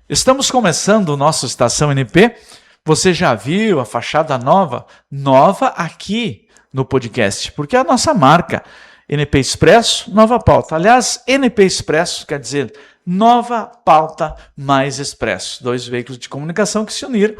Estamos começando o nosso Estação NP. Você já viu a fachada nova? Nova aqui no podcast, porque é a nossa marca. NP Expresso, nova pauta. Aliás, NP Expresso quer dizer nova pauta mais expresso. 2 veículos de comunicação que se uniram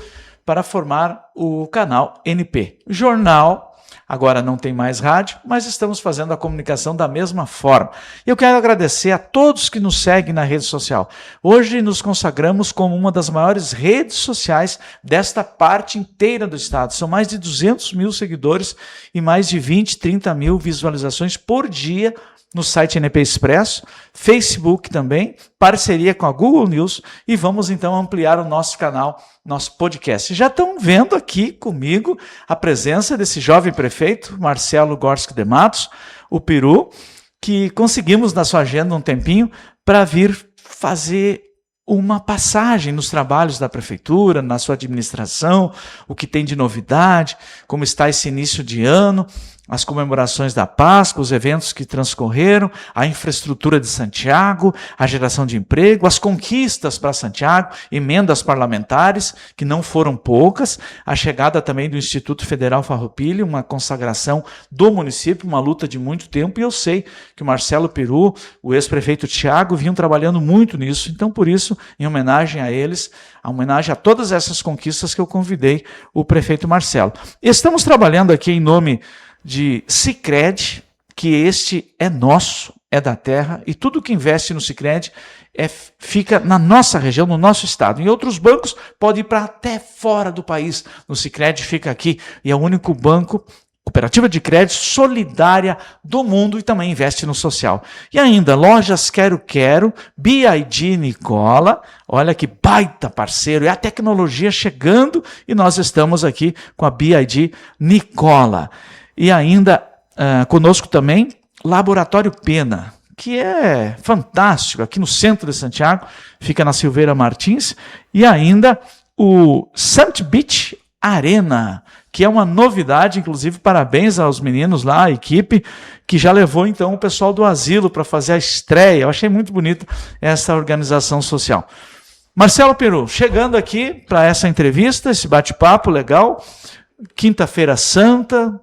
para formar o canal NP. Jornal, agora não tem mais rádio, mas estamos fazendo a comunicação da mesma forma. Eu quero agradecer a todos que nos seguem na rede social. Hoje nos consagramos como uma das maiores redes sociais desta parte inteira do estado. São mais de 200 mil seguidores e mais de 20, 30 mil visualizações por dia no site NP Expresso, Facebook também, parceria com a Google News, e vamos então ampliar o nosso canal, nosso podcast. Já estão vendo aqui comigo a presença desse jovem prefeito, Marcelo Gorski de Matos, o Peru, que conseguimos na sua agenda um tempinho para vir fazer uma passagem nos trabalhos da prefeitura, na sua administração, o que tem de novidade, como está esse início de ano, as comemorações da Páscoa, os eventos que transcorreram, a infraestrutura de Santiago, a geração de emprego, as conquistas para Santiago, emendas parlamentares, que não foram poucas, a chegada também do Instituto Federal Farroupilha, uma consagração do município, uma luta de muito tempo, e eu sei que o Marcelo Peru, o ex-prefeito Thiago, vinham trabalhando muito nisso, então por isso, em homenagem a eles, a homenagem a todas essas conquistas que eu convidei o prefeito Marcelo. Estamos trabalhando aqui em nome de Sicredi, que este é nosso, é da terra, e tudo que investe no Sicredi fica na nossa região, no nosso estado. Em outros bancos pode ir para até fora do país. No Sicredi fica aqui e é o único banco, cooperativa de crédito solidária do mundo, e também investe no social. E ainda, lojas Quero, BID Nicola, olha que baita parceiro, é a tecnologia chegando e nós estamos aqui com a BID Nicola. E ainda conosco também Laboratório Pena, que é fantástico, aqui no centro de Santiago, fica na Silveira Martins, e ainda o Summit Beach Arena, que é uma novidade, inclusive parabéns aos meninos lá, a equipe, que já levou então o pessoal do asilo para fazer a estreia. Eu achei muito bonita essa organização social. Marcelo Peru, chegando aqui para essa entrevista, esse bate-papo legal, Quinta-feira Santa,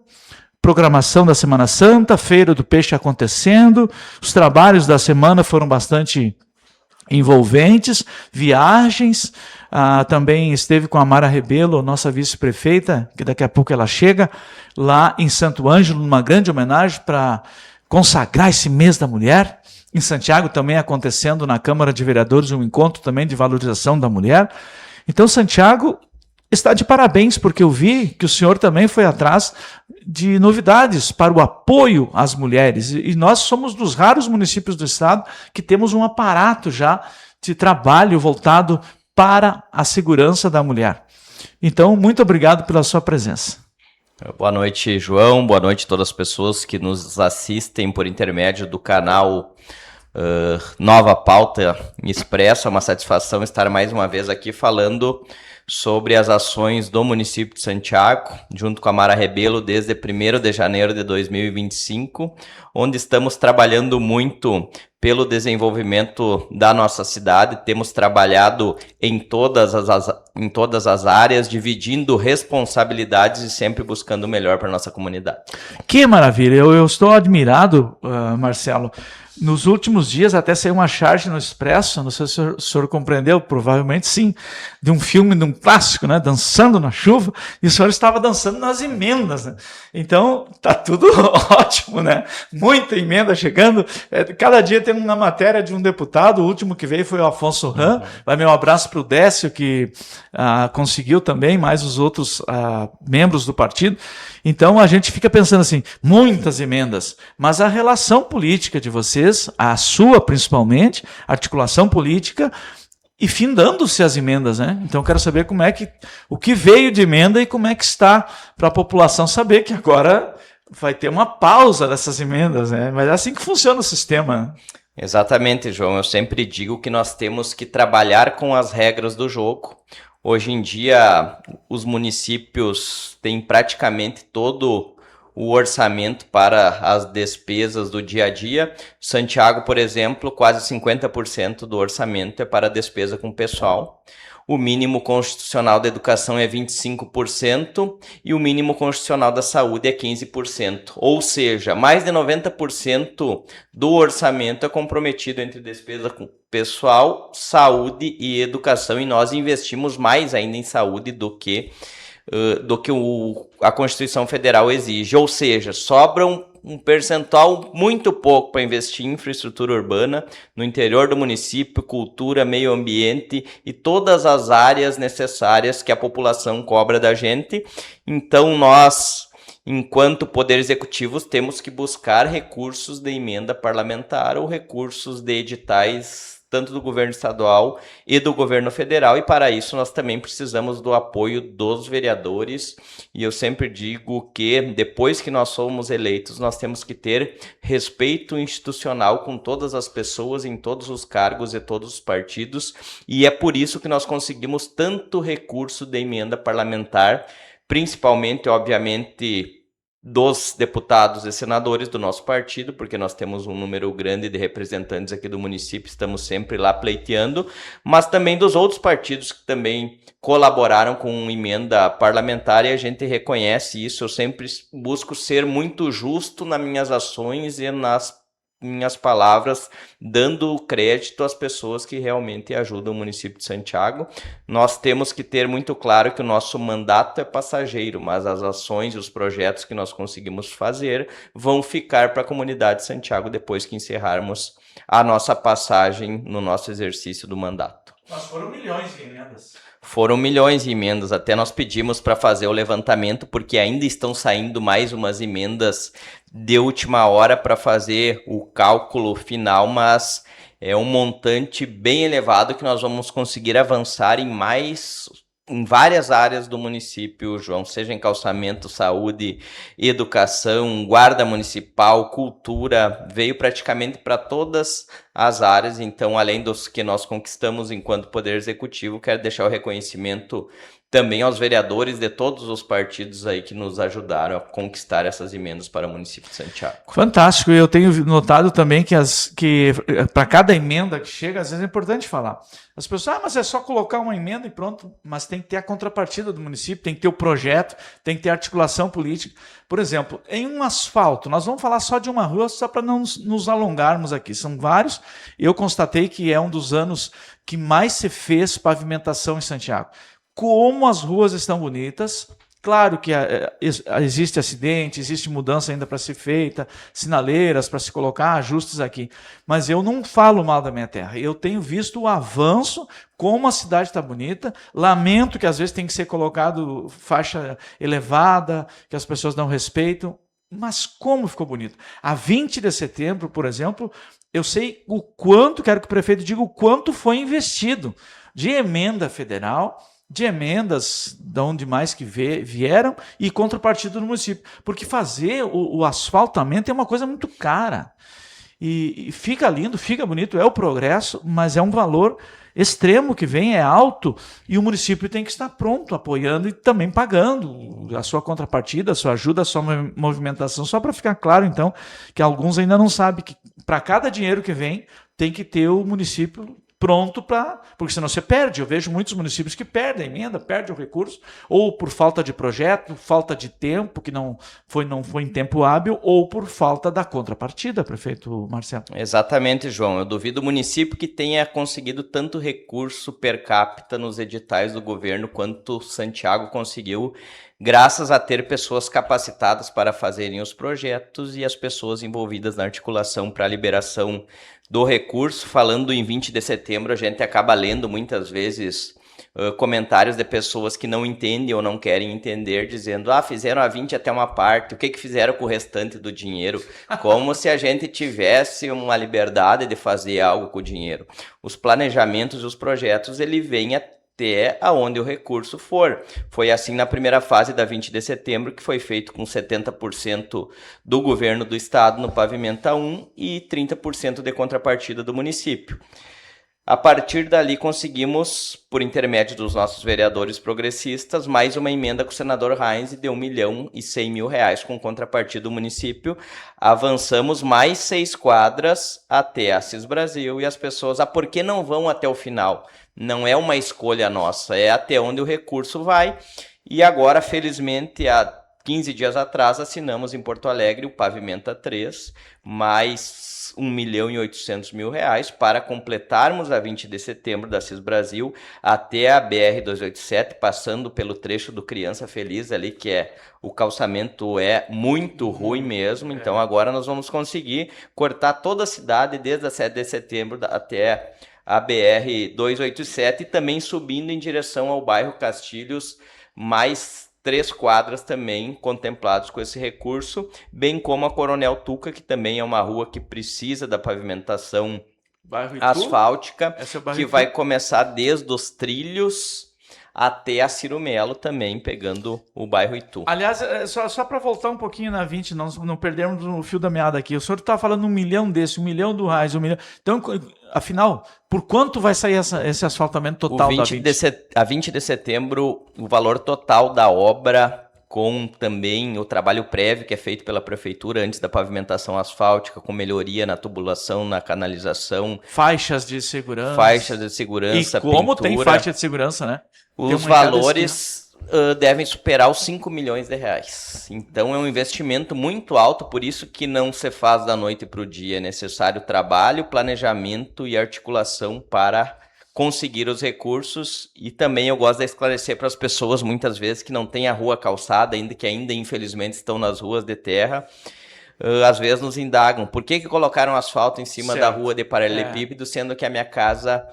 programação da Semana Santa, Feira do Peixe acontecendo, os trabalhos da semana foram bastante envolventes, viagens, também esteve com a Mara Rebelo, nossa vice-prefeita, que daqui a pouco ela chega, lá em Santo Ângelo, numa grande homenagem para consagrar esse mês da mulher. Em Santiago também acontecendo na Câmara de Vereadores um encontro também de valorização da mulher. Então Santiago está de parabéns, porque eu vi que o senhor também foi atrás de novidades para o apoio às mulheres. E nós somos dos raros municípios do estado que temos um aparato já de trabalho voltado para a segurança da mulher. Então, muito obrigado pela sua presença. Boa noite, João. Boa noite a todas as pessoas que nos assistem por intermédio do canal Nova Pauta Expresso. É uma satisfação estar mais uma vez aqui falando sobre as ações do município de Santiago, junto com a Mara Rebelo, desde 1º de janeiro de 2025, onde estamos trabalhando muito pelo desenvolvimento da nossa cidade. Temos trabalhado em todas as áreas, dividindo responsabilidades e sempre buscando o melhor para a nossa comunidade. Que maravilha! Eu estou admirado, Marcelo. Nos últimos dias até saiu uma charge no Expresso, não sei se o senhor compreendeu, provavelmente sim, de um filme, de um clássico, né, Dançando na Chuva, e o senhor estava dançando nas emendas, né? Então, tá tudo ótimo, né? Muita emenda chegando, cada dia tem uma matéria de um deputado, o último que veio foi o Afonso Ram, vai meu abraço para o Décio, que conseguiu também, mais os outros membros do partido. Então a gente fica pensando assim, muitas emendas, mas a relação política de vocês, a sua principalmente, articulação política, e findando-se as emendas, né? Então eu quero saber o que veio de emenda e como é que está para a população saber que agora vai ter uma pausa dessas emendas, né? Mas é assim que funciona o sistema. Exatamente, João. Eu sempre digo que nós temos que trabalhar com as regras do jogo. Hoje em dia, os municípios têm praticamente todo o orçamento para as despesas do dia a dia. Santiago, por exemplo, quase 50% do orçamento é para a despesa com pessoal. O mínimo constitucional da educação é 25% e o mínimo constitucional da saúde é 15%. Ou seja, mais de 90% do orçamento é comprometido entre despesa com pessoal, saúde e educação. E nós investimos mais ainda em saúde do que a Constituição Federal exige. Ou seja, sobra um percentual muito pouco para investir em infraestrutura urbana, no interior do município, cultura, meio ambiente e todas as áreas necessárias que a população cobra da gente. Então nós, enquanto Poder Executivo, temos que buscar recursos de emenda parlamentar ou recursos de editais tanto do governo estadual e do governo federal, e para isso nós também precisamos do apoio dos vereadores, e eu sempre digo que depois que nós somos eleitos, nós temos que ter respeito institucional com todas as pessoas, em todos os cargos e todos os partidos, e é por isso que nós conseguimos tanto recurso de emenda parlamentar, principalmente, obviamente, dos deputados e senadores do nosso partido, porque nós temos um número grande de representantes aqui do município, estamos sempre lá pleiteando, mas também dos outros partidos que também colaboraram com emenda parlamentar, e a gente reconhece isso. Eu sempre busco ser muito justo nas minhas ações e nas minhas palavras, dando crédito às pessoas que realmente ajudam o município de Santiago. Nós temos que ter muito claro que o nosso mandato é passageiro, mas as ações e os projetos que nós conseguimos fazer vão ficar para a comunidade de Santiago depois que encerrarmos a nossa passagem no nosso exercício do mandato. Mas foram milhões de emendas. Foram milhões de emendas, até nós pedimos para fazer o levantamento, porque ainda estão saindo mais umas emendas de última hora para fazer o cálculo final, mas é um montante bem elevado que nós vamos conseguir avançar em várias áreas do município, João, seja em calçamento, saúde, educação, guarda municipal, cultura, veio praticamente para todas as áreas. Então, além dos que nós conquistamos enquanto Poder Executivo, quero deixar o reconhecimento também aos vereadores de todos os partidos aí que nos ajudaram a conquistar essas emendas para o município de Santiago. Fantástico. Eu tenho notado também que para cada emenda que chega, às vezes é importante falar. As pessoas, mas é só colocar uma emenda e pronto. Mas tem que ter a contrapartida do município, tem que ter o projeto, tem que ter articulação política. Por exemplo, em um asfalto, nós vamos falar só de uma rua, só para não nos alongarmos aqui. São vários. Eu constatei que é um dos anos que mais se fez pavimentação em Santiago. Como as ruas estão bonitas. Claro que existe acidente, existe mudança ainda para ser feita, sinaleiras para se colocar, ajustes aqui. Mas eu não falo mal da minha terra. Eu tenho visto o avanço, como a cidade está bonita. Lamento que às vezes tem que ser colocado faixa elevada, que as pessoas não respeitam. Mas como ficou bonito. A 20 de setembro, por exemplo, eu sei o quanto, quero que o prefeito diga o quanto foi investido de emenda federal, de emendas, de onde mais que vieram, e contrapartida do município. Porque fazer o asfaltamento é uma coisa muito cara. E fica lindo, fica bonito, é o progresso, mas é um valor extremo que vem, é alto, e o município tem que estar pronto, apoiando e também pagando a sua contrapartida, a sua ajuda, a sua movimentação. Só para ficar claro, então, que alguns ainda não sabem que para cada dinheiro que vem, tem que ter o município pronto para... Porque senão você perde. Eu vejo muitos municípios que perdem a emenda, perdem o recurso, ou por falta de projeto, falta de tempo, que não foi em tempo hábil, ou por falta da contrapartida, prefeito Marcelo. Exatamente, João. Eu duvido o município que tenha conseguido tanto recurso per capita nos editais do governo quanto Santiago conseguiu, graças a ter pessoas capacitadas para fazerem os projetos e as pessoas envolvidas na articulação para a liberação do recurso. Falando em 20 de setembro, a gente acaba lendo muitas vezes comentários de pessoas que não entendem ou não querem entender, dizendo, fizeram a 20 até uma parte, o que fizeram com o restante do dinheiro? Como se a gente tivesse uma liberdade de fazer algo com o dinheiro. Os planejamentos e os projetos, ele vem até aonde o recurso for. Foi assim na primeira fase da 20 de setembro, que foi feito com 70% do governo do estado no Pavimenta 1 e 30% de contrapartida do município. A partir dali conseguimos, por intermédio dos nossos vereadores progressistas, mais uma emenda com o senador Heinz de R$1.100.000 com contrapartida do município. Avançamos mais 6 quadras até Assis Brasil e as pessoas, por que não vão até o final? Não é uma escolha nossa, é até onde o recurso vai. E agora, felizmente, há 15 dias atrás, assinamos em Porto Alegre o Pavimenta 3, mais R$1.800.000 para completarmos a 20 de setembro da Assis Brasil até a BR-287, passando pelo trecho do Criança Feliz ali, que o calçamento é muito ruim mesmo. Então agora nós vamos conseguir cortar toda a cidade desde a 7 de setembro até a BR-287 e também subindo em direção ao bairro Castilhos, mais 3 quadras também contemplados com esse recurso, bem como a Coronel Tuca, que também é uma rua que precisa da pavimentação asfáltica, que vai começar desde os trilhos até a Ciro Melo também, pegando o bairro Itu. Aliás, só para voltar um pouquinho na 20, não perdermos o fio da meada aqui. O senhor está falando R$1 milhão desse, R$1 milhão do Reis, R$1 milhão. Então, afinal, por quanto vai sair esse asfaltamento total da 20? A 20 de setembro, o valor total da obra, com também o trabalho prévio que é feito pela prefeitura antes da pavimentação asfáltica, com melhoria na tubulação, na canalização. Faixas de segurança. E como pintura, tem faixa de segurança, né? Os valores devem superar os R$5 milhões. Então é um investimento muito alto, por isso que não se faz da noite para o dia. É necessário trabalho, planejamento e articulação para conseguir os recursos. E também eu gosto de esclarecer para as pessoas, muitas vezes, que não tem a rua calçada, que ainda infelizmente estão nas ruas de terra. Às vezes nos indagam, por que colocaram asfalto em cima da rua de paralelepípedo, sendo que a minha casa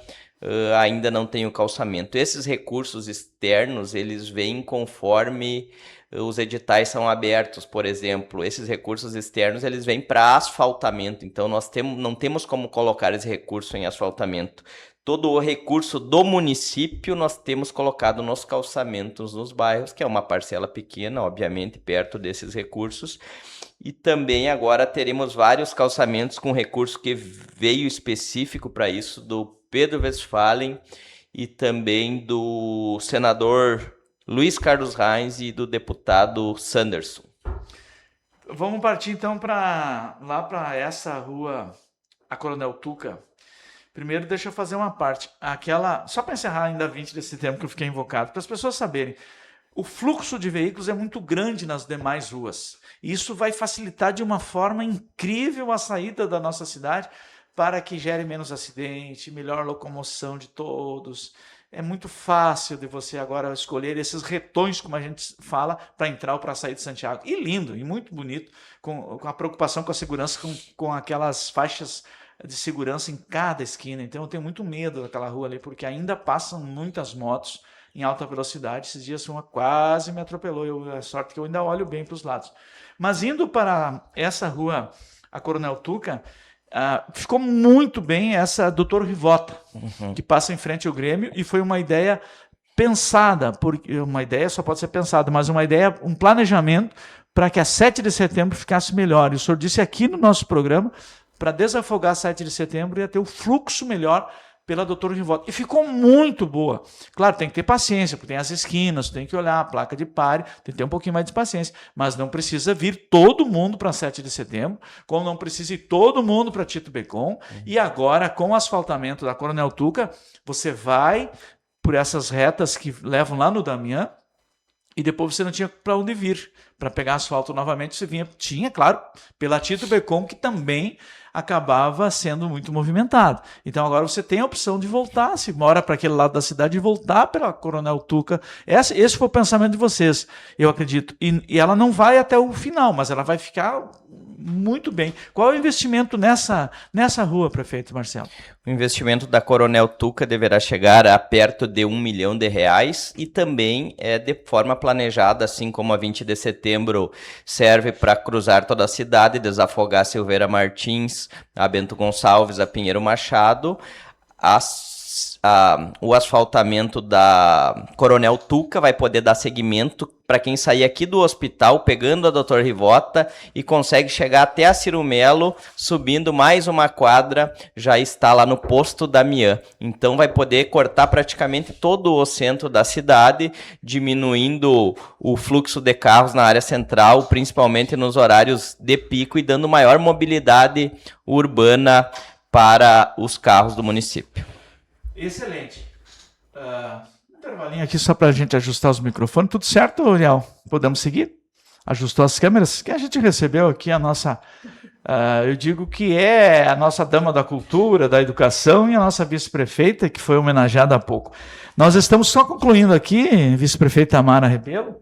ainda não tem o calçamento. Esses recursos externos, eles vêm conforme os editais são abertos. Por exemplo, esses recursos externos, eles vêm para asfaltamento. Então, nós não temos como colocar esse recurso em asfaltamento. Todo o recurso do município nós temos colocado nos calçamentos nos bairros, que é uma parcela pequena, obviamente, perto desses recursos. E também agora teremos vários calçamentos com recurso que veio específico para isso, do Pedro Westphalen e também do senador Luiz Carlos Reis e do deputado Sanderson. Vamos partir então lá para essa rua, a Coronel Tuca. Primeiro, deixa eu fazer uma parte. Só para encerrar ainda 20 de setembro, que eu fiquei invocado, para as pessoas saberem. O fluxo de veículos é muito grande nas demais ruas. Isso vai facilitar de uma forma incrível a saída da nossa cidade para que gere menos acidente, melhor locomoção de todos. É muito fácil de você agora escolher esses retões, como a gente fala, para entrar ou para sair de Santiago. E lindo, e muito bonito, com a preocupação com a segurança, com aquelas faixas de segurança em cada esquina. Então eu tenho muito medo daquela rua ali, porque ainda passam muitas motos em alta velocidade. Esses dias uma quase me atropelou. A sorte que eu ainda olho bem para os lados. Mas indo para essa rua, a Coronel Tuca, ficou muito bem essa Doutor Rivota, que passa em frente ao Grêmio, e foi uma ideia pensada, porque uma ideia só pode ser pensada, mas um planejamento para que a 7 de setembro ficasse melhor. E o senhor disse aqui no nosso programa, para desafogar a 7 de setembro ia ter o fluxo melhor pela Doutor Rivota. E ficou muito boa. Claro, tem que ter paciência, porque tem as esquinas, tem que olhar a placa de pare, tem que ter um pouquinho mais de paciência. Mas não precisa vir todo mundo para 7 de setembro, como não precisa ir todo mundo para Tito Becon. E agora, com o asfaltamento da Coronel Tuca, você vai por essas retas que levam lá no Damião, e depois você não tinha para onde vir. Para pegar asfalto novamente, você tinha, claro, pela Tito Becon, que também acabava sendo muito movimentado. Então agora você tem a opção de voltar, se mora para aquele lado da cidade, e voltar pela Coronel Tuca. Esse foi o pensamento de vocês, eu acredito. E ela não vai até o final, mas ela vai ficar muito bem. Qual é o investimento nessa rua, prefeito Marcelo? O investimento da Coronel Tuca deverá chegar a perto de R$1 milhão e também é de forma planejada, assim como a 20 de setembro serve para cruzar toda a cidade, desafogar a Silveira Martins, a Bento Gonçalves, a Pinheiro Machado. A o asfaltamento da Coronel Tuca, vai poder dar seguimento para quem sair aqui do hospital, pegando a Dr. Rivota e consegue chegar até a Ciro Melo, subindo mais uma quadra, já está lá no posto Damião. Então vai poder cortar praticamente todo o centro da cidade, diminuindo o fluxo de carros na área central, principalmente nos horários de pico, e dando maior mobilidade urbana para os carros do município. Excelente. Intervalinho aqui só para a gente ajustar os microfones. Tudo certo, Uriel? Podemos seguir? Ajustou as câmeras? Que a gente recebeu aqui a nossa... eu digo que é a nossa dama da cultura, da educação, e a nossa vice-prefeita, que foi homenageada há pouco. Nós estamos só concluindo aqui, vice-prefeita Amara Rebelo,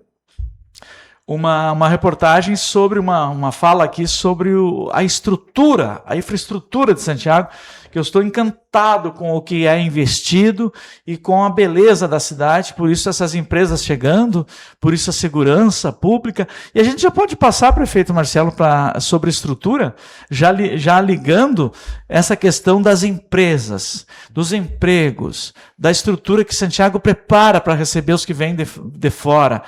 uma reportagem sobre uma fala aqui sobre a estrutura, a infraestrutura de Santiago, que eu estou encantado com o que é investido e com a beleza da cidade, por isso essas empresas chegando, por isso a segurança pública. E a gente já pode passar, prefeito Marcelo, sobre estrutura, já ligando essa questão das empresas, dos empregos, da estrutura que Santiago prepara para receber os que vêm de fora,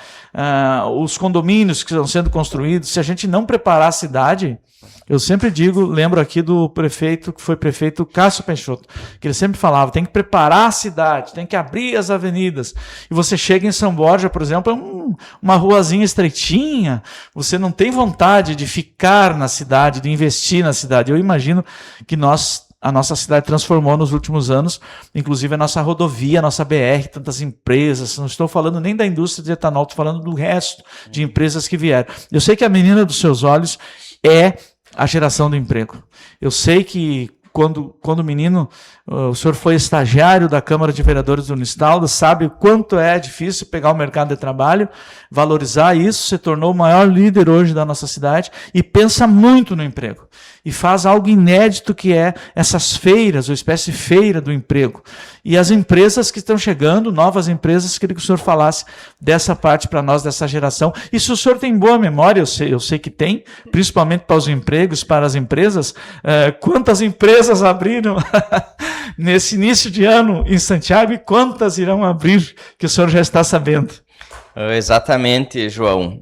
os condomínios que estão sendo construídos. Se a gente não preparar a cidade... Eu sempre lembro aqui do prefeito, que foi prefeito Cássio Peixoto, que ele sempre falava, tem que preparar a cidade, tem que abrir as avenidas. E você chega em São Borja, por exemplo, é uma ruazinha estreitinha, você não tem vontade de ficar na cidade, de investir na cidade. Eu imagino que a nossa cidade transformou nos últimos anos, inclusive a nossa rodovia, a nossa BR, tantas empresas. Não estou falando nem da indústria de etanol, estou falando do resto de empresas que vieram. Eu sei que a menina dos seus olhos é a geração do emprego. Eu sei que quando menino, o senhor foi estagiário da Câmara de Vereadores do Unistalda, sabe o quanto é difícil pegar o mercado de trabalho, valorizar isso, se tornou o maior líder hoje da nossa cidade e pensa muito no emprego. E faz algo inédito que é essas feiras, uma espécie de feira do emprego. E as empresas que estão chegando, novas empresas, queria que o senhor falasse dessa parte para nós, dessa geração. E se o senhor tem boa memória, eu sei que tem, principalmente para os empregos, para as empresas, quantas empresas abriram nesse início de ano em Santiago e quantas irão abrir, que o senhor já está sabendo? Exatamente, João.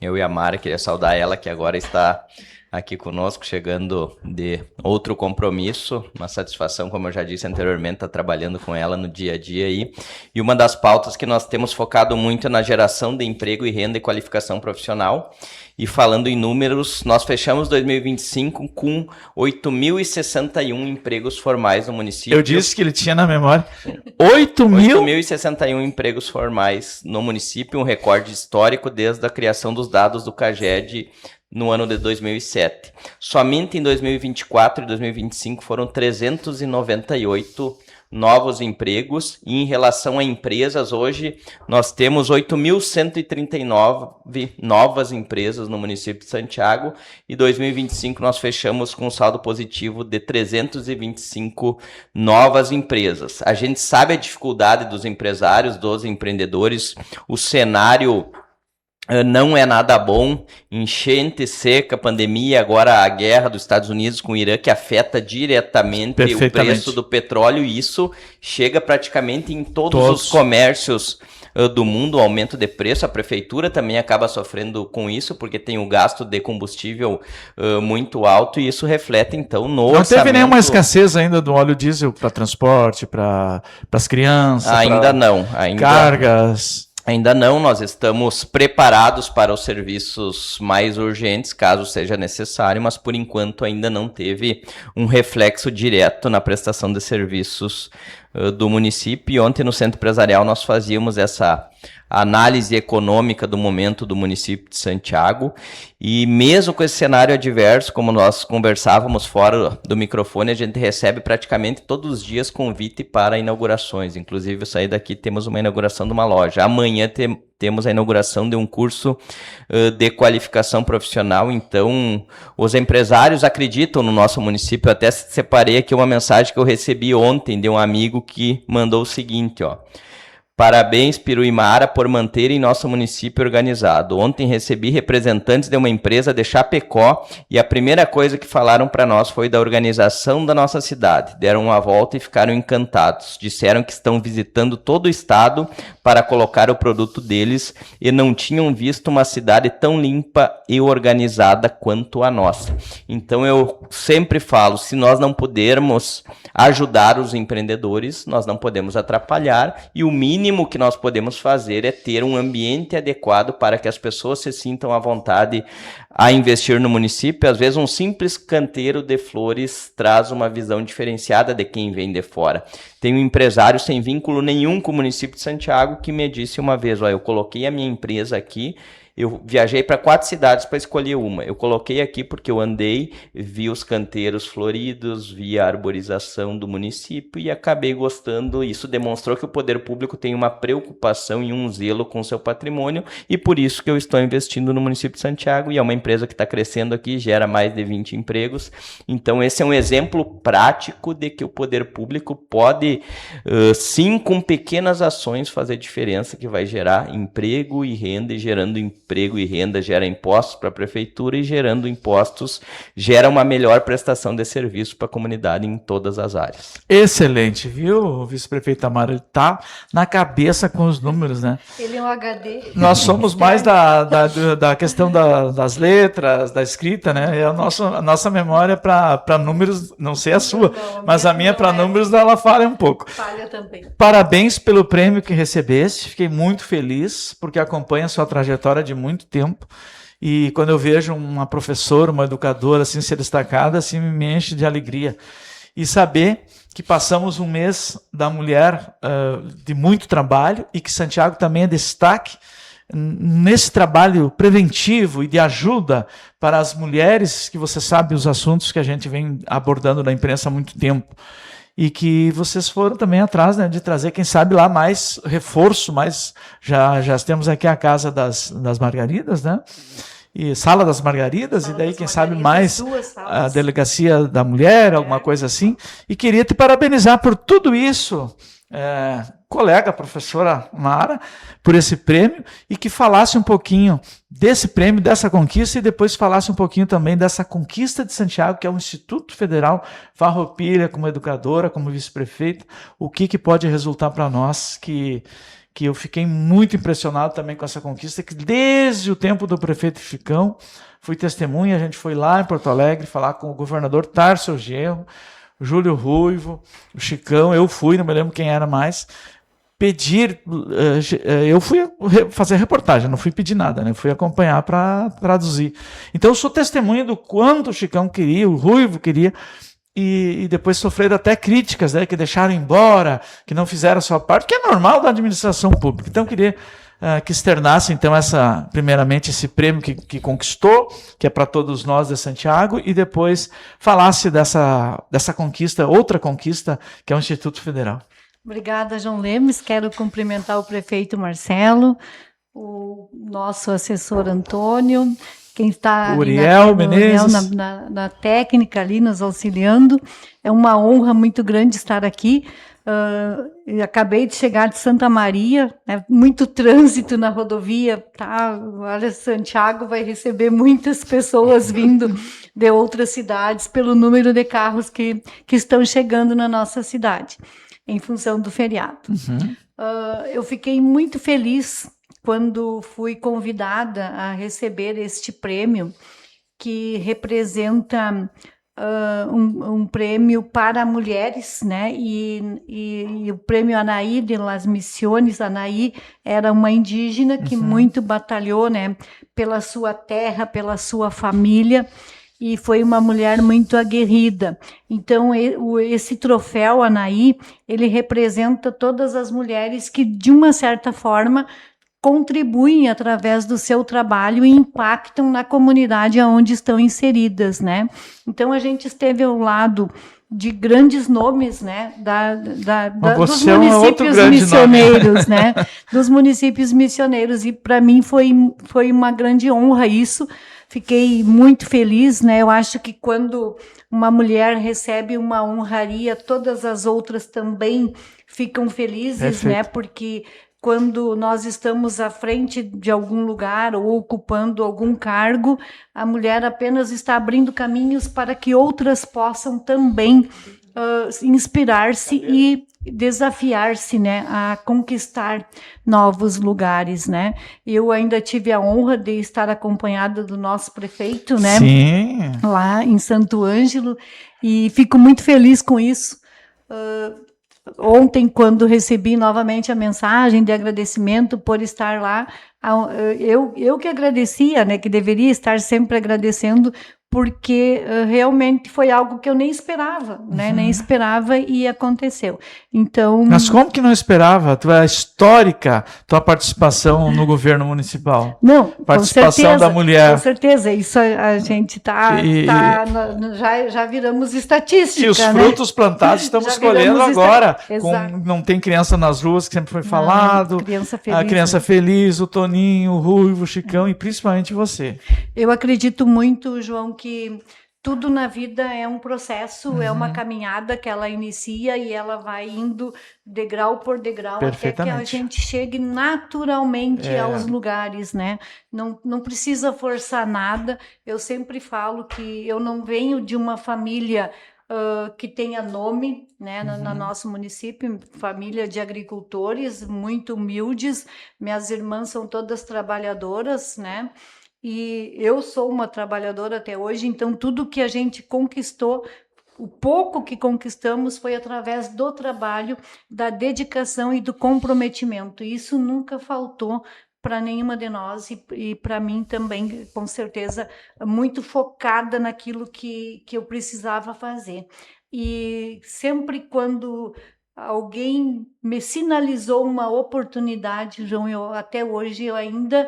Eu e a Mara, queria saudar ela, que agora está aqui conosco, chegando de outro compromisso, uma satisfação, como eu já disse anteriormente, estar trabalhando com ela no dia a dia aí. E uma das pautas que nós temos focado muito é na geração de emprego e renda e qualificação profissional. E falando em números, nós fechamos 2025 com 8.061 empregos formais no município. Eu disse que ele tinha na memória 8.061 empregos formais no município, um recorde histórico desde a criação dos dados do CAGED no ano de 2007. Somente em 2024 e 2025 foram 398 novos empregos, e em relação a empresas, hoje nós temos 8.139 novas empresas no município de Santiago, e 2025 nós fechamos com um saldo positivo de 325 novas empresas. A gente sabe a dificuldade dos empresários, dos empreendedores, o cenário não é nada bom, enchente, seca, pandemia, agora a guerra dos Estados Unidos com o Irã, que afeta diretamente o preço do petróleo, e isso chega praticamente em todos os comércios do mundo, o aumento de preço. A prefeitura também acaba sofrendo com isso, porque tem o gasto de combustível muito alto, e isso reflete então no orçamento. Não teve nenhuma escassez ainda do óleo diesel para transporte, para as crianças? Ainda não. Cargas... Ainda não, nós estamos preparados para os serviços mais urgentes, caso seja necessário, mas por enquanto ainda não teve um reflexo direto na prestação de serviços do município. E ontem no Centro Empresarial nós fazíamos essa análise econômica do momento do município de Santiago, e mesmo com esse cenário adverso, como nós conversávamos fora do microfone, a gente recebe praticamente todos os dias convite para inaugurações. Inclusive eu saí daqui, temos uma inauguração de uma loja. Amanhã temos a inauguração de um curso de qualificação profissional. Então os empresários acreditam no nosso município. Eu até separei aqui uma mensagem que eu recebi ontem de um amigo que mandou o seguinte, ó: Parabéns, Piru e Mara, por manterem nosso município organizado. Ontem recebi representantes de uma empresa de Chapecó e a primeira coisa que falaram para nós foi da organização da nossa cidade. Deram uma volta e ficaram encantados. Disseram que estão visitando todo o estado para colocar o produto deles e não tinham visto uma cidade tão limpa e organizada quanto a nossa. Então eu sempre falo, se nós não pudermos ajudar os empreendedores, nós não podemos atrapalhar, e o mínimo que nós podemos fazer é ter um ambiente adequado para que as pessoas se sintam à vontade a investir no município. Às vezes um simples canteiro de flores traz uma visão diferenciada de quem vem de fora. Tem um empresário sem vínculo nenhum com o município de Santiago que me disse uma vez, eu coloquei a minha empresa aqui, eu viajei para 4 cidades para escolher uma. Eu coloquei aqui porque eu andei, vi os canteiros floridos, vi a arborização do município e acabei gostando. Isso demonstrou que o poder público tem uma preocupação e um zelo com o seu patrimônio, e por isso que eu estou investindo no município de Santiago, e é uma empresa que está crescendo aqui, gera mais de 20 empregos. Então esse é um exemplo prático de que o poder público pode, sim, com pequenas ações, fazer diferença, que vai gerar emprego e renda, e gerando emprego e renda gera impostos para a prefeitura, e gerando impostos gera uma melhor prestação de serviço para a comunidade em todas as áreas. Excelente, viu? O vice-prefeito Amaro, ele tá na cabeça com os números, né? Ele é um HD. Nós somos mais da questão das letras, da escrita, né? E a nossa memória para números, não sei a sua, não, mas a minha para números, ela falha um pouco. Falha também. Parabéns pelo prêmio que recebeste, fiquei muito feliz, porque acompanho a sua trajetória de muito tempo, e quando eu vejo uma professora, uma educadora assim ser destacada, assim me enche de alegria. E saber que passamos um mês da mulher de muito trabalho, e que Santiago também é destaque nesse trabalho preventivo e de ajuda para as mulheres, que você sabe os assuntos que a gente vem abordando na imprensa há muito tempo. E que vocês foram também atrás, né, de trazer, quem sabe, lá mais reforço, mas já temos aqui a Casa das Margaridas, né? E Sala das Margaridas, e daí, quem sabe, mais a Delegacia da Mulher, alguma coisa assim. E queria te parabenizar por tudo isso, colega, professora Mara, por esse prêmio, e que falasse um pouquinho desse prêmio, dessa conquista, e depois falasse um pouquinho também dessa conquista de Santiago, que é o Instituto Federal Farroupilha, como educadora, como vice-prefeita, o que pode resultar para nós, que eu fiquei muito impressionado também com essa conquista, que desde o tempo do prefeito Chicão, fui testemunha, a gente foi lá em Porto Alegre falar com o governador Tarso Genro, o Júlio Ruivo, o Chicão, eu fui, não me lembro quem era mais, eu fui fazer reportagem, não fui pedir nada, né? Fui acompanhar para traduzir. Então eu sou testemunha do quanto o Chicão queria, o Ruivo queria, e depois sofreram até críticas, né, que deixaram embora, que não fizeram a sua parte, que é normal da administração pública. Então eu queria que externasse, então, primeiramente, esse prêmio que conquistou, que é para todos nós de Santiago, e depois falasse dessa conquista, outra conquista, que é o Instituto Federal. Obrigada, João Lemes. Quero cumprimentar o prefeito Marcelo, o nosso assessor Antônio, quem está Uriel Menezes na técnica ali, nos auxiliando. É uma honra muito grande estar aqui. Acabei de chegar de Santa Maria, muito trânsito na rodovia, tá? Olha, Santiago vai receber muitas pessoas vindo de outras cidades pelo número de carros que estão chegando na nossa cidade, em função do feriado. Uhum. Eu fiquei muito feliz quando fui convidada a receber este prêmio, que representa um prêmio para mulheres, né? E o prêmio Anaí de las Misiones. Anaí era uma indígena que muito batalhou, né, pela sua terra, pela sua família, e foi uma mulher muito aguerrida. Então, esse troféu Anaí, ele representa todas as mulheres que, de uma certa forma, contribuem através do seu trabalho e impactam na comunidade onde estão inseridas, né? Então, a gente esteve ao lado de grandes nomes, né, dos municípios missioneiros, né, dos municípios missioneiros, e para mim foi uma grande honra isso. Fiquei muito feliz, né? Eu acho que quando uma mulher recebe uma honraria, todas as outras também ficam felizes, né? Porque quando nós estamos à frente de algum lugar ou ocupando algum cargo, a mulher apenas está abrindo caminhos para que outras possam também inspirar-se e desafiar-se, né, a conquistar novos lugares, né? Eu ainda tive a honra de estar acompanhada do nosso prefeito, né? Sim. Lá em Santo Ângelo, e fico muito feliz com isso. Ontem, quando recebi novamente a mensagem de agradecimento por estar lá, eu que agradecia, né, que deveria estar sempre agradecendo, porque realmente foi algo que eu nem esperava, né? Nem esperava e aconteceu. Então, Mas como que não esperava? Tua histórica, tua participação no governo municipal. não, Participação com certeza, da mulher. com certeza, isso a gente já viramos estatística, E os né? frutos plantados estamos Já colhendo viramos agora. Exato. Não tem criança nas ruas, que sempre foi Não, falado. criança feliz, A criança né? feliz, o Toninho, o Ruivo, o Chicão e principalmente você. Eu acredito muito, João, que tudo na vida é um processo, é uma caminhada que ela inicia e ela vai indo degrau por degrau até que a Perfeitamente. gente chegue naturalmente aos lugares, né? Não precisa forçar nada. Eu sempre falo que eu não venho de uma família que tenha nome, né, no nosso município, família de agricultores muito humildes. Minhas irmãs são todas trabalhadoras, né? E eu sou uma trabalhadora até hoje, então tudo que a gente conquistou, o pouco que conquistamos foi através do trabalho, da dedicação e do comprometimento. Isso nunca faltou para nenhuma de nós e para mim também, com certeza, muito focada naquilo que eu precisava fazer. E sempre quando alguém me sinalizou uma oportunidade, João, até hoje eu ainda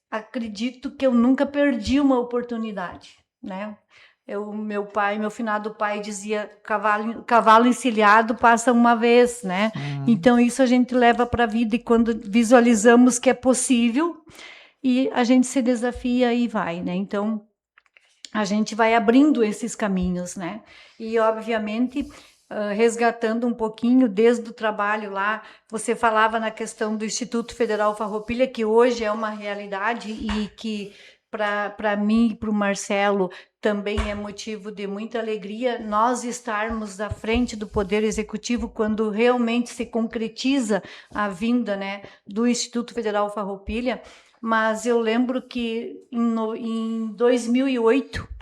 acredito que eu nunca perdi uma oportunidade, né? Meu finado pai dizia, cavalo encilhado passa uma vez, né? Então isso a gente leva para a vida e quando visualizamos que é possível e a gente se desafia e vai, né? Então a gente vai abrindo esses caminhos, né? E obviamente resgatando um pouquinho desde o trabalho lá, você falava na questão do Instituto Federal Farroupilha, que hoje é uma realidade e que para mim e para o Marcelo também é motivo de muita alegria nós estarmos à frente do Poder Executivo quando realmente se concretiza a vinda, né, do Instituto Federal Farroupilha. Mas eu lembro que em 2008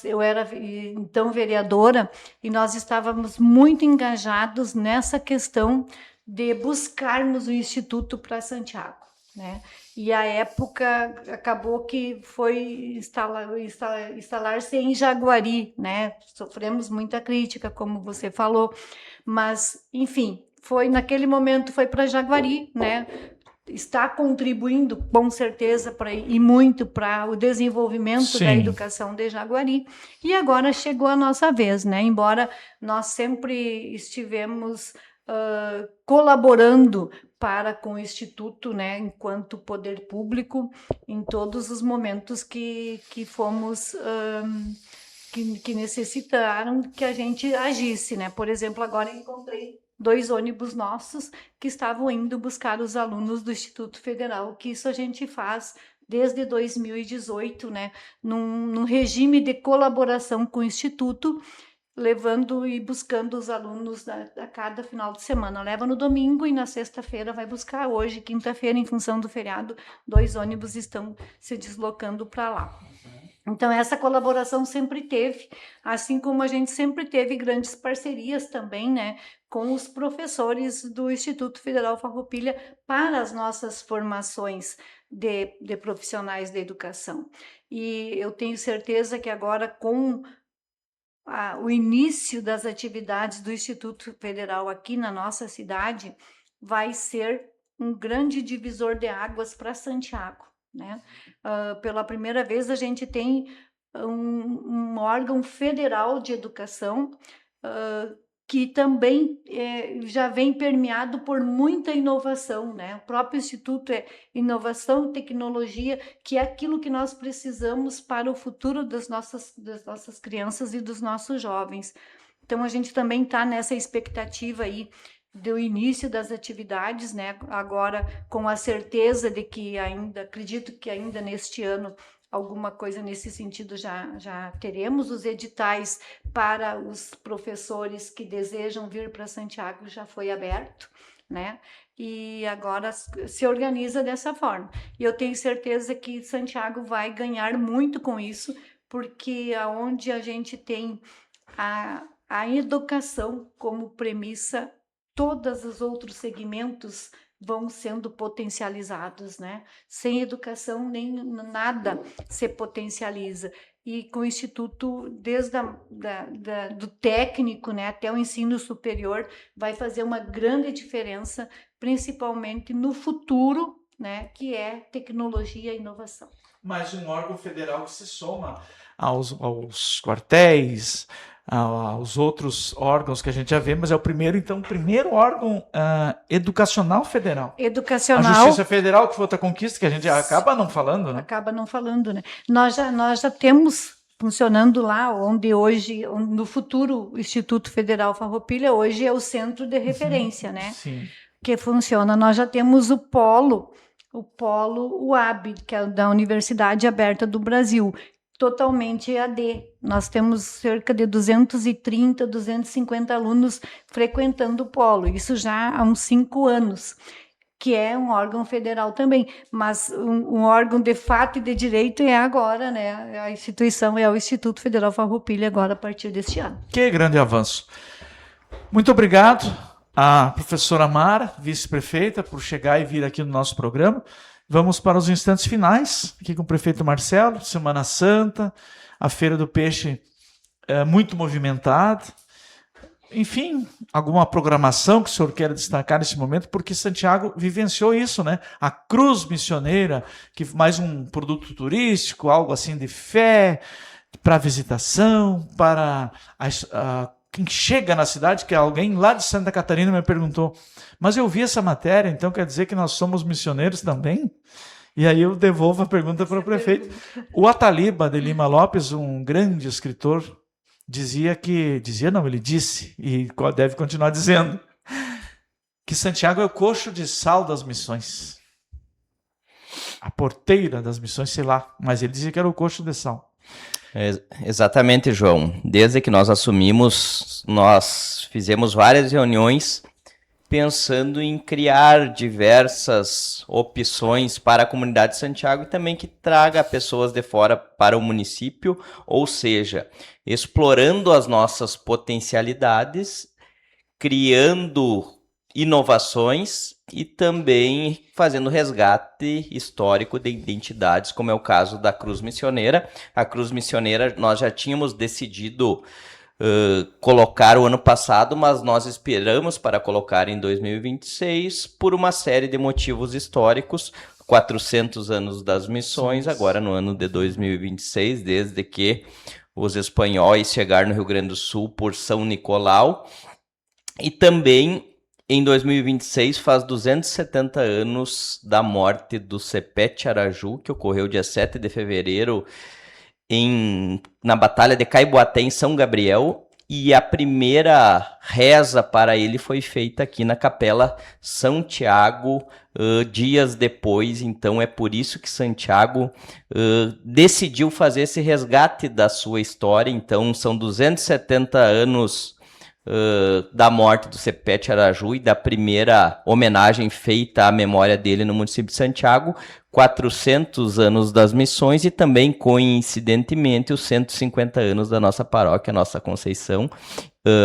eu era então vereadora e nós estávamos muito engajados nessa questão de buscarmos o Instituto para Santiago, né? E a época acabou que foi instalar-se em Jaguari, né? Sofremos muita crítica, como você falou, mas enfim, naquele momento foi para Jaguari, né? Está contribuindo com certeza e muito para o desenvolvimento da educação de Jaguari. E agora chegou a nossa vez, né? Embora nós sempre estivemos colaborando com o Instituto, né? Enquanto poder público, em todos os momentos que fomos que necessitaram que a gente agisse, né? Por exemplo, agora encontrei 2 ônibus nossos que estavam indo buscar os alunos do Instituto Federal, que isso a gente faz desde 2018, né, num regime de colaboração com o Instituto, levando e buscando os alunos a cada final de semana. Leva no domingo e na sexta-feira vai buscar. Hoje, quinta-feira, em função do feriado, 2 ônibus estão se deslocando para lá. Então, essa colaboração sempre teve, assim como a gente sempre teve grandes parcerias também, né, com os professores do Instituto Federal Farroupilha para as nossas formações de profissionais da educação. E eu tenho certeza que agora, com o início das atividades do Instituto Federal aqui na nossa cidade, vai ser um grande divisor de águas para Santiago, né? Pela primeira vez a gente tem um órgão federal de educação que também já vem permeado por muita inovação, né? O próprio Instituto é inovação e tecnologia, que é aquilo que nós precisamos para o futuro das nossas crianças e dos nossos jovens. Então, a gente também está nessa expectativa aí do início das atividades, né? Agora, com a certeza de que acredito que ainda neste ano, alguma coisa nesse sentido já teremos. Os editais para os professores que desejam vir para Santiago já foi aberto, né? E agora se organiza dessa forma. E eu tenho certeza que Santiago vai ganhar muito com isso, porque aonde a gente tem a educação como premissa, todos os outros segmentos vão sendo potencializados, né? Sem educação, nem nada se potencializa. E com o Instituto, desde do técnico, né, até o ensino superior, vai fazer uma grande diferença, principalmente no futuro, né, que é tecnologia e inovação. Mas um órgão federal que se soma aos quartéis, aos outros órgãos que a gente já vê, mas é o primeiro órgão educacional federal. Educacional. A Justiça Federal, que foi outra conquista que a gente acaba não falando, né? Acaba não falando, né? Nós já temos funcionando lá, onde hoje, no futuro, o Instituto Federal Farroupilha, hoje é o centro de referência, né? Sim. Que funciona. Nós já temos o polo UAB, que é da Universidade Aberta do Brasil, totalmente EAD. Nós temos cerca de 230, 250 alunos frequentando o polo, isso já há uns 5 anos, que é um órgão federal também, mas um órgão de fato e de direito é agora, né? A instituição é o Instituto Federal Farroupilha agora a partir deste ano. Que grande avanço. Muito obrigado à professora Mara, vice-prefeita, por chegar e vir aqui no nosso programa. Vamos para os instantes finais, aqui com o prefeito Marcelo, Semana Santa, a Feira do Peixe muito movimentada. Enfim, alguma programação que o senhor quer destacar nesse momento, porque Santiago vivenciou isso, né? A Cruz Missioneira, que mais um produto turístico, algo assim de fé, para visitação, para quem chega na cidade, que alguém lá de Santa Catarina me perguntou, mas eu vi essa matéria, então quer dizer que nós somos missioneiros também? E aí eu devolvo a pergunta para o prefeito. O Ataliba de Lima Lopes, um grande escritor, ele disse, e deve continuar dizendo, que Santiago é o coxo de sal das missões. A porteira das missões, sei lá, mas ele dizia que era o coxo de sal. Exatamente, João. Desde que nós assumimos, nós fizemos várias reuniões pensando em criar diversas opções para a comunidade de Santiago e também que traga pessoas de fora para o município, ou seja, explorando as nossas potencialidades, criando inovações e também fazendo resgate histórico de identidades, como é o caso da Cruz Missioneira. A Cruz Missioneira nós já tínhamos decidido colocar o ano passado, mas nós esperamos para colocar em 2026 por uma série de motivos históricos, 400 anos das missões, agora no ano de 2026, desde que os espanhóis chegaram no Rio Grande do Sul por São Nicolau, e também em 2026 faz 270 anos da morte do Sepete Araju, que ocorreu dia 7 de fevereiro na Batalha de Caiboaté, em São Gabriel, e a primeira reza para ele foi feita aqui na Capela Santiago, dias depois. Então é por isso que Santiago decidiu fazer esse resgate da sua história. Então são 270 anos da morte do Sepete Araju e da primeira homenagem feita à memória dele no município de Santiago, 400 anos das missões e também, coincidentemente, os 150 anos da nossa paróquia, Nossa Conceição,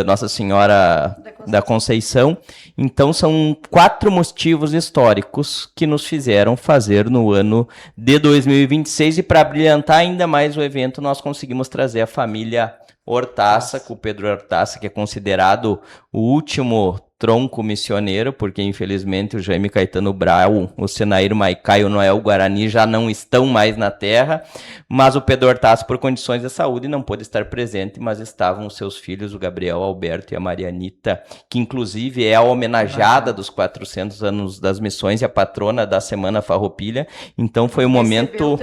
Nossa Senhora da Conceição. Então são 4 motivos históricos que nos fizeram fazer no ano de 2026, e para brilhantar ainda mais o evento, nós conseguimos trazer a família Hortaça, com o Pedro Hortaça, que é considerado o último tronco missioneiro, porque infelizmente o Jaime Caetano Brau, o Senair Maicá e o Noel Guarani já não estão mais na terra, mas o Pedro Hortaça, por condições de saúde, não pôde estar presente, mas estavam os seus filhos, o Gabriel Alberto e a Marianita, que inclusive é a homenageada dos 400 anos das missões e a patrona da Semana Farroupilha. Então foi um momento...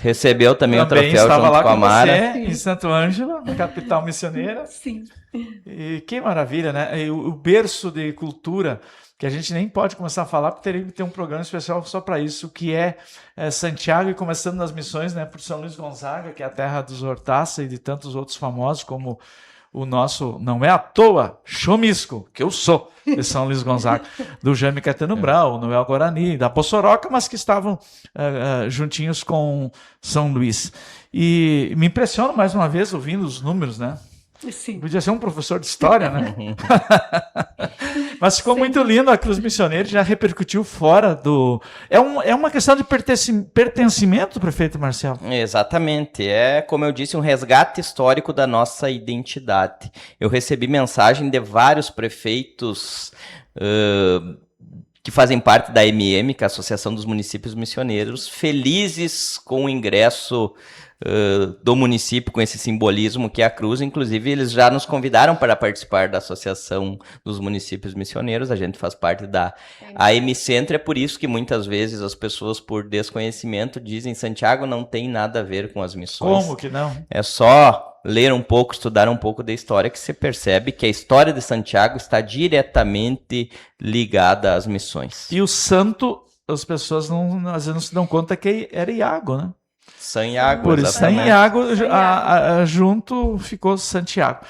Recebeu também o troféu estava junto lá com a Mara. você, em Santo Ângelo, capital missioneira. Sim. E que maravilha, né? E o berço de cultura, que a gente nem pode começar a falar, porque teria que ter um programa especial só para isso, que é Santiago, e começando nas missões, né, por São Luís Gonzaga, que é a terra dos Hortaça e de tantos outros famosos, como o nosso, não é à toa, Chomisco, que eu sou de São Luís Gonzaga, do Jaime Caetano Brau, Noel Guarani, da Poçoroca, mas que estavam juntinhos com São Luís. E me impressiona mais uma vez ouvindo os números, né? Sim. Podia ser um professor de história, né? Mas ficou muito lindo, a Cruz Missioneira já repercutiu fora do... É uma questão de pertencimento, prefeito Marcelo? Exatamente, é, como eu disse, um resgate histórico da nossa identidade. Eu recebi mensagem de vários prefeitos que fazem parte da AMM, que é a Associação dos Municípios Missioneiros, felizes com o ingresso do município, com esse simbolismo que é a cruz. Inclusive, eles já nos convidaram para participar da Associação dos Municípios Missioneiros. A gente faz parte da AM Centro, é por isso que muitas vezes as pessoas, por desconhecimento, dizem Santiago não tem nada a ver com as missões. Como que não? É só ler um pouco, estudar um pouco da história, que você percebe que a história de Santiago está diretamente ligada às missões. E o santo, as pessoas às vezes não se dão conta que era Iago, né? Santiago, por isso, exatamente. Santiago, junto ficou Santiago.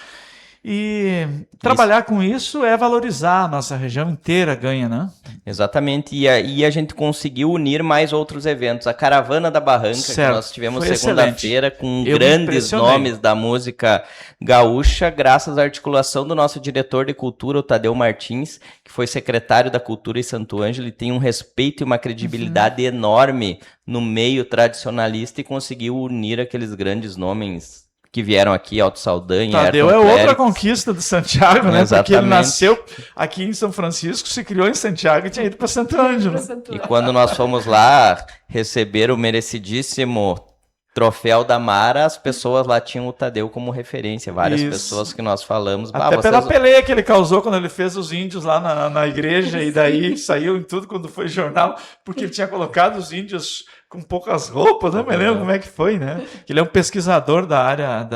E trabalhar com isso é valorizar, a nossa região inteira ganha, né? Exatamente, e a gente conseguiu unir mais outros eventos. A Caravana da Barranca, certo. Que nós tivemos Foi segunda-feira, com Eu grandes nomes da música gaúcha, graças à articulação do nosso diretor de cultura, o Tadeu Martins, que foi secretário da Cultura em Santo Ângelo, e tem um respeito e uma credibilidade enorme no meio tradicionalista, e conseguiu unir aqueles grandes nomes que vieram aqui, Alto Saldanha, Tadeu Ayrton outra Félix. conquista do Santiago, né? Exatamente. Porque ele nasceu aqui em São Francisco, se criou em Santiago e tinha ido para Santo Ângelo. E quando nós fomos lá receber o merecidíssimo troféu da Mara, as pessoas lá tinham o Tadeu como referência. Várias pessoas que nós falamos. Até pela peleia que ele causou quando ele fez os índios lá na igreja, e daí saiu em tudo quando foi jornal, porque ele tinha colocado os índios com poucas roupas, não me lembro como é que foi, né? Ele é um pesquisador da área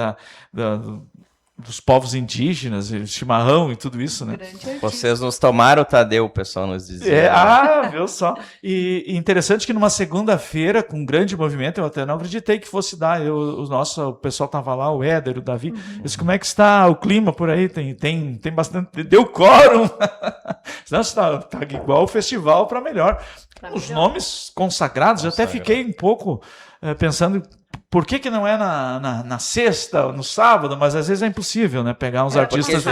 dos povos indígenas, chimarrão e tudo isso, né? Vocês nos tomaram o Tadeu, o pessoal nos dizia. Viu só. E interessante que numa segunda-feira, com um grande movimento, eu até não acreditei que fosse dar. O pessoal tava lá, o Éder, o Davi. Eu disse, como é que está o clima por aí? Tem bastante. Deu quórum! Não, está igual o festival para melhor. Os nomes consagrados, eu até fiquei um pouco pensando. Por que não é na sexta, no sábado? Mas às vezes é impossível, né? Pegar uns artistas...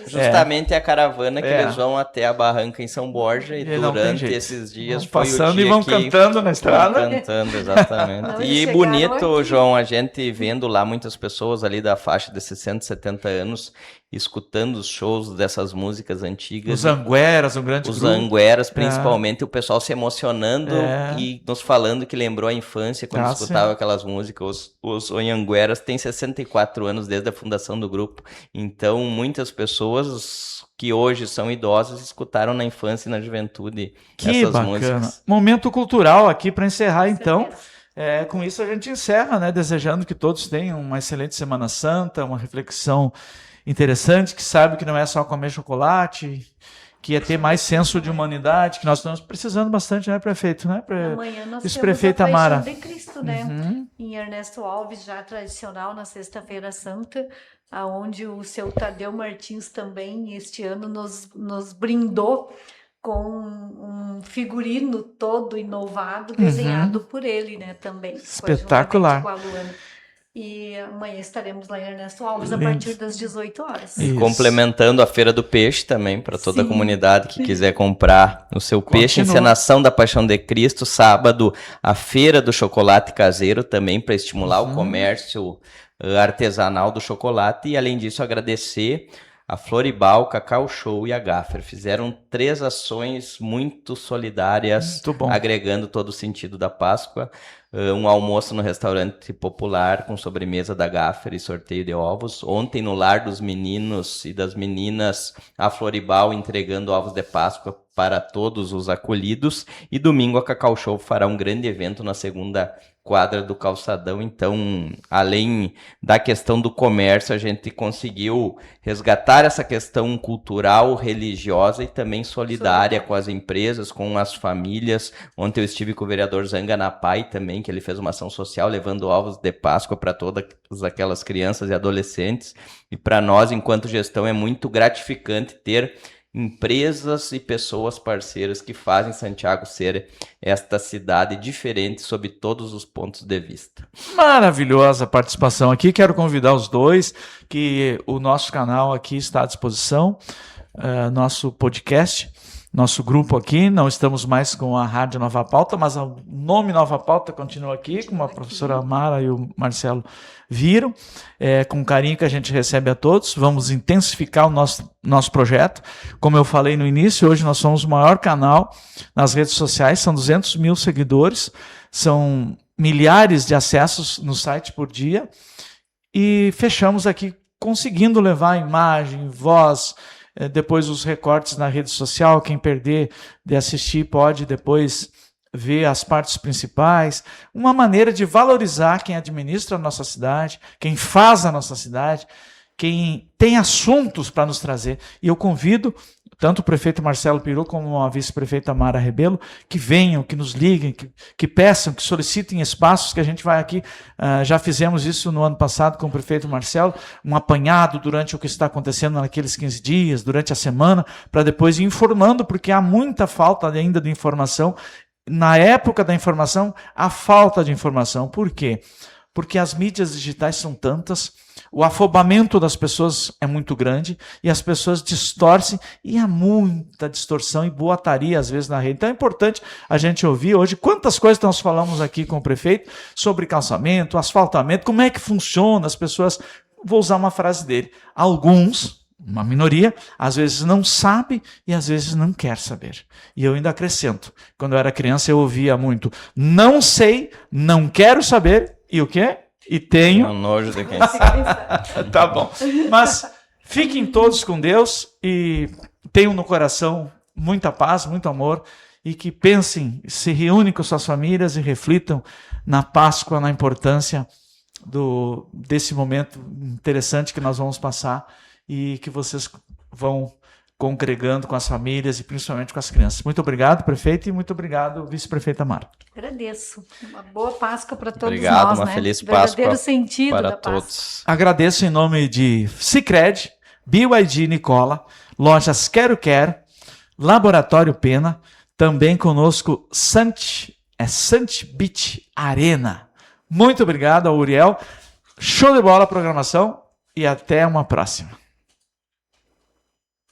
Justamente é a caravana que eles vão até a Barranca em São Borja, e durante esses dias vão foi passando o dia e vão cantando na estrada. Vão cantando, exatamente. E bonito, aqui. João, a gente vendo lá muitas pessoas ali da faixa de 60, 70 anos, escutando os shows dessas músicas antigas. Os Angueras, um grande grupo. Os Angueras, principalmente, o pessoal se emocionando e nos falando que lembrou a infância quando escutava aquelas músicas. Os Angueras têm 64 anos desde a fundação do grupo. Então, muitas pessoas que hoje são idosas escutaram na infância e na juventude essas músicas. Momento cultural aqui para encerrar, então. Com isso a gente encerra, né? Desejando que todos tenham uma excelente Semana Santa, uma reflexão interessante, que sabe que não é só comer chocolate, que é ter mais senso de humanidade, que nós estamos precisando bastante, né, prefeito? Né? Amanhã nós temos prefeita a Paixão Mara. de Cristo, né? Em Ernesto Alves, já tradicional, na Sexta-feira Santa, aonde o seu Tadeu Martins também, este ano, nos brindou com um figurino todo inovado, desenhado por ele, né, também. Espetacular. Com a Luana. E amanhã estaremos lá em Ernesto Alves a partir das 18 horas. Isso. Complementando a Feira do Peixe também, para toda a comunidade que quiser comprar o seu peixe. Encenação da Paixão de Cristo, sábado, a Feira do Chocolate Caseiro também, para estimular o comércio artesanal do chocolate. E além disso, agradecer a Floribal, Cacau Show e a Gaffer. Fizeram 3 ações muito solidárias, agregando todo o sentido da Páscoa. Um almoço no restaurante popular com sobremesa da Gaffer e sorteio de ovos. Ontem, no Lar dos Meninos e das Meninas, a Floribal entregando ovos de Páscoa para todos os acolhidos. E domingo a Cacau Show fará um grande evento na segunda quadra do calçadão. Então, além da questão do comércio, a gente conseguiu resgatar essa questão cultural, religiosa e também solidária com as empresas, com as famílias. Ontem eu estive com o vereador Zanganapai também, que ele fez uma ação social levando ovos de Páscoa para todas aquelas crianças e adolescentes. E para nós, enquanto gestão, é muito gratificante ter empresas e pessoas parceiras que fazem Santiago ser esta cidade diferente sob todos os pontos de vista. Maravilhosa participação aqui. Quero convidar os dois, que o nosso canal aqui está à disposição, nosso podcast, nosso grupo aqui. Não estamos mais com a Rádio Nova Pauta, mas o nome Nova Pauta continua aqui, como a professora Mara e o Marcelo viram, com o carinho que a gente recebe a todos. Vamos intensificar o nosso projeto. Como eu falei no início, hoje nós somos o maior canal nas redes sociais, são 200 mil seguidores, são milhares de acessos no site por dia, e fechamos aqui conseguindo levar imagem, voz, depois os recortes na rede social. Quem perder de assistir pode depois ver as partes principais, uma maneira de valorizar quem administra a nossa cidade, quem faz a nossa cidade, quem tem assuntos para nos trazer. E eu convido tanto o prefeito Marcelo Peru como a vice-prefeita Mara Rebelo, que venham, que nos liguem, que peçam, que solicitem espaços, que a gente vai aqui, já fizemos isso no ano passado com o prefeito Marcelo, um apanhado durante o que está acontecendo naqueles 15 dias, durante a semana, para depois ir informando, porque há muita falta ainda de informação. Na época da informação, a falta de informação. Por quê? Porque as mídias digitais são tantas, o afobamento das pessoas é muito grande e as pessoas distorcem, e há muita distorção e boataria às vezes na rede. Então é importante a gente ouvir hoje quantas coisas nós falamos aqui com o prefeito sobre calçamento, asfaltamento, como é que funciona, as pessoas... Vou usar uma frase dele. Alguns... uma minoria, às vezes não sabe e às vezes não quer saber. E eu ainda acrescento, quando eu era criança eu ouvia muito, não sei, não quero saber, e o quê? E tenho... Um nojo de quem sabe. Tá bom. Mas fiquem todos com Deus e tenham no coração muita paz, muito amor, e que pensem, se reúnem com suas famílias e reflitam na Páscoa, na importância desse momento interessante que nós vamos passar, e que vocês vão congregando com as famílias e principalmente com as crianças. Muito obrigado, prefeito, e muito obrigado, vice-prefeita Mara. Agradeço. Uma boa Páscoa para todos Obrigado, nós, uma né? feliz Páscoa verdadeiro sentido para da Páscoa. todos. Agradeço em nome de Sicredi, BYD Nicola, Lojas Quero Quero, Laboratório Pena, também conosco Sant Beach Arena. Muito obrigado ao Uriel. Show de bola a programação e até uma próxima.